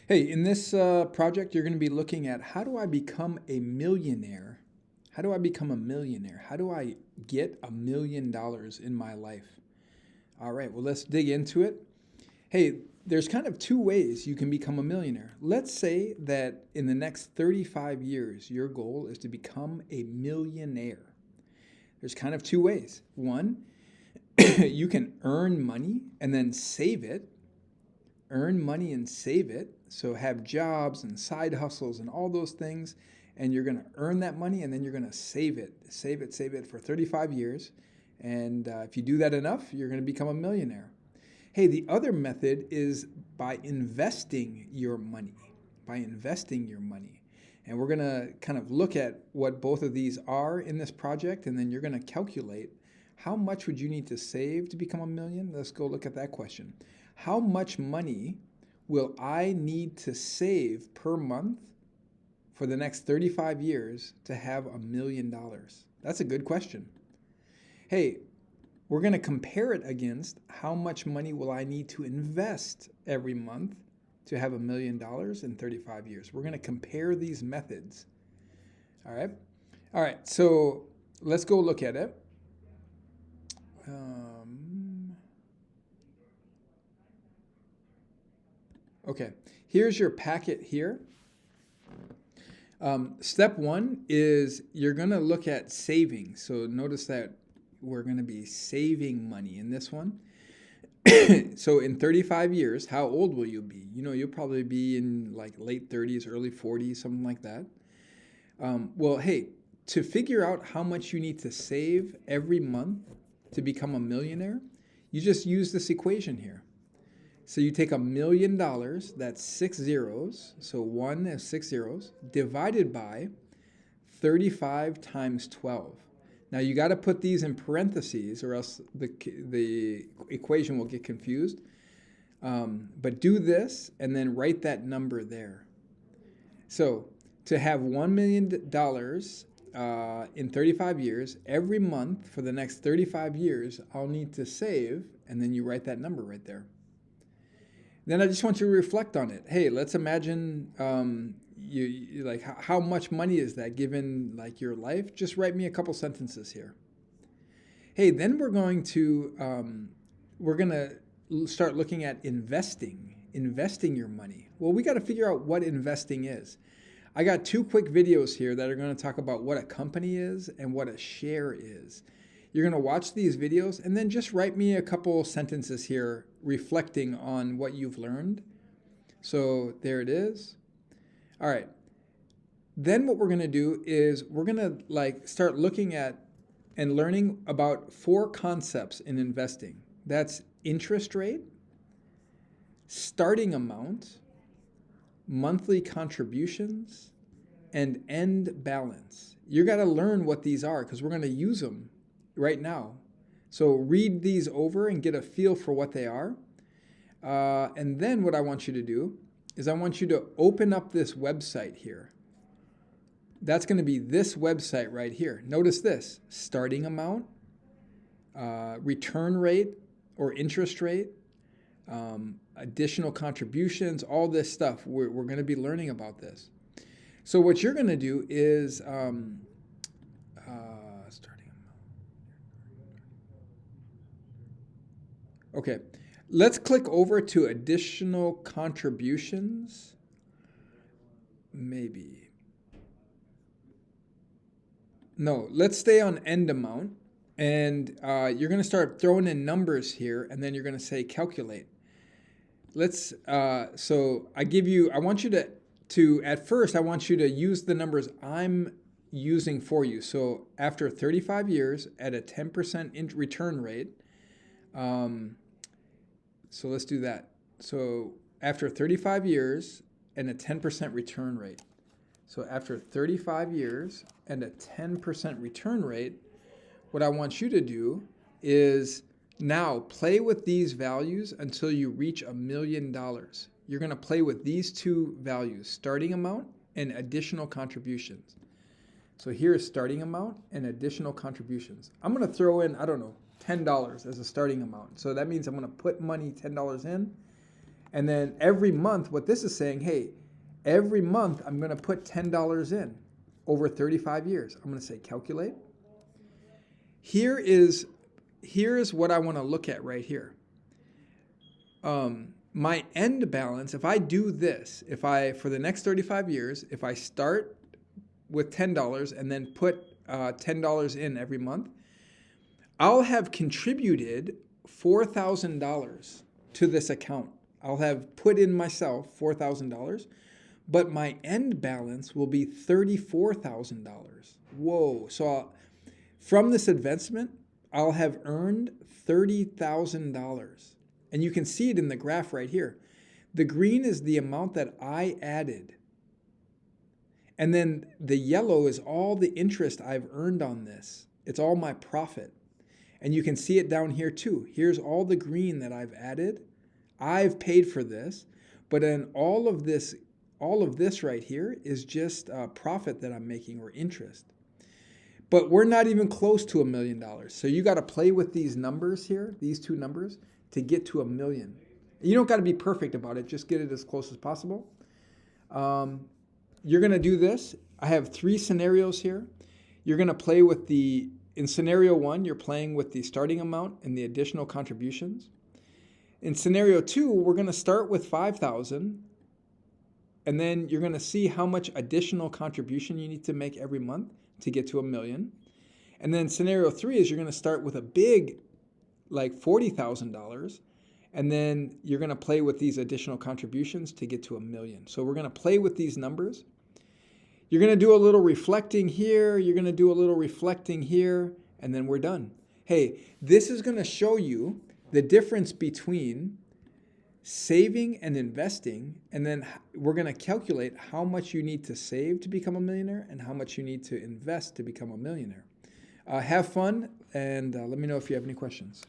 Hey, in this project, you're going to be looking at how do I become a millionaire? How do I become a millionaire? How do I get $1 million in my life? All right, well, let's dig into it. Hey, there's kind of two ways you can become a millionaire. Let's say that in the next 35 years, your goal is to become a millionaire. There's kind of two ways. One, you can earn money and then save it, earn money and save it. So have jobs and side hustles and all those things. And you're going to earn that money and then you're going to save it for 35 years. And if you do that enough, you're going to become a millionaire. Hey, the other method is by investing your money. By investing your money. And we're going to kind of look at what both of these are in this project. And then you're going to calculate how much would you need to save to become a million? Let's go look at that question. How much money will I need to save per month for the next 35 years to have $1 million? That's a good question. Hey, we're going to compare it against how much money will I need to invest every month to have $1 million in 35 years. We're going to compare these methods. All right. All right. So let's go look at it. Okay, here's your packet here. Step one is you're going to look at saving. So notice that we're going to be saving money in this one. So in 35 years, how old will you be? You'll probably be in like late 30s, early 40s, something like that. Well, hey, to figure out how much you need to save every month to become a millionaire, you just use this equation here. So you take $1 million, that's 6 zeros, so 1 is 6 zeros, divided by 35 times 12. Now you got to put these in parentheses or else the equation will get confused. But do this and then write that number there. So to have $1 million in 35 years, every month for the next 35 years, I'll need to save, and then you write that number right there. Then I just want you to reflect on it. Hey, let's imagine you like how much money is that given like your life? Just write me a couple sentences here. Hey, then we're going to start looking at investing your money. Well, we got to figure out what investing is. I got two quick videos here that are going to talk about what a company is and what a share is. You're going to watch these videos and then just write me a couple sentences here reflecting on what you've learned. So there it is. All right. Then what we're going to do is we're going to start looking at and learning about 4 concepts in investing. That's interest rate, starting amount, monthly contributions, and end balance. You got to learn what these are because we're going to use them right now. So read these over and get a feel for what they are. And then what I want you to do is I want you to open up this website here. That's going to be this website right here. Notice this: starting amount, return rate or interest rate, additional contributions, all this stuff. We're going to be learning about this. So what you're going to do is starting amount. Okay, let's click over to additional contributions. Maybe. No, let's stay on end amount. And you're going to start throwing in numbers here, and then you're going to say calculate. So I want you to, at first, I want you to use the numbers I'm using for you. So after 35 years at a 10% return rate, so let's do that. So after 35 years and a 10% return rate. So after 35 years and a 10% return rate, what I want you to do is now play with these values until you reach $1 million. You're going to play with these two values, starting amount and additional contributions. So here's starting amount and additional contributions. I'm going to throw in, I don't know, $10 as a starting amount. So that means I'm going to put money, $10 in, And then every month, what this is saying, hey, every month I'm going to put $10 in over 35 years. I'm going to say calculate. Here is what I want to look at right here. My end balance, if I do this, for the next 35 years, if I start with $10 and then put $10 in every month, I'll have contributed $4,000 to this account. I'll have put in myself $4,000, but my end balance will be $34,000. Whoa. So from this investment, I'll have earned $30,000. And you can see it in the graph right here. The green is the amount that I added. And then the yellow is all the interest I've earned on this. It's all my profit. And you can see it down here too. Here's all the green that I've added. I've paid for this, but then all of this right here is just profit that I'm making, or interest. But we're not even close to $1 million. So you got to play with these numbers here, these two numbers, to get to $1 million. You don't got to be perfect about it. Just get it as close as possible. You're going to do this. I have 3 scenarios here. You're going to play with in scenario 1, you're playing with the starting amount and the additional contributions. In scenario 2, we're going to start with $5,000, and then you're going to see how much additional contribution you need to make every month to get to $1 million. And then scenario 3 is you're going to start with a big, like $40,000, and then you're going to play with these additional contributions to get to $1 million. So we're going to play with these numbers. You're going to do a little reflecting here, you're going to do a little reflecting here, and then we're done. Hey, this is going to show you the difference between saving and investing, and then we're going to calculate how much you need to save to become a millionaire and how much you need to invest to become a millionaire. Have fun, and let me know if you have any questions.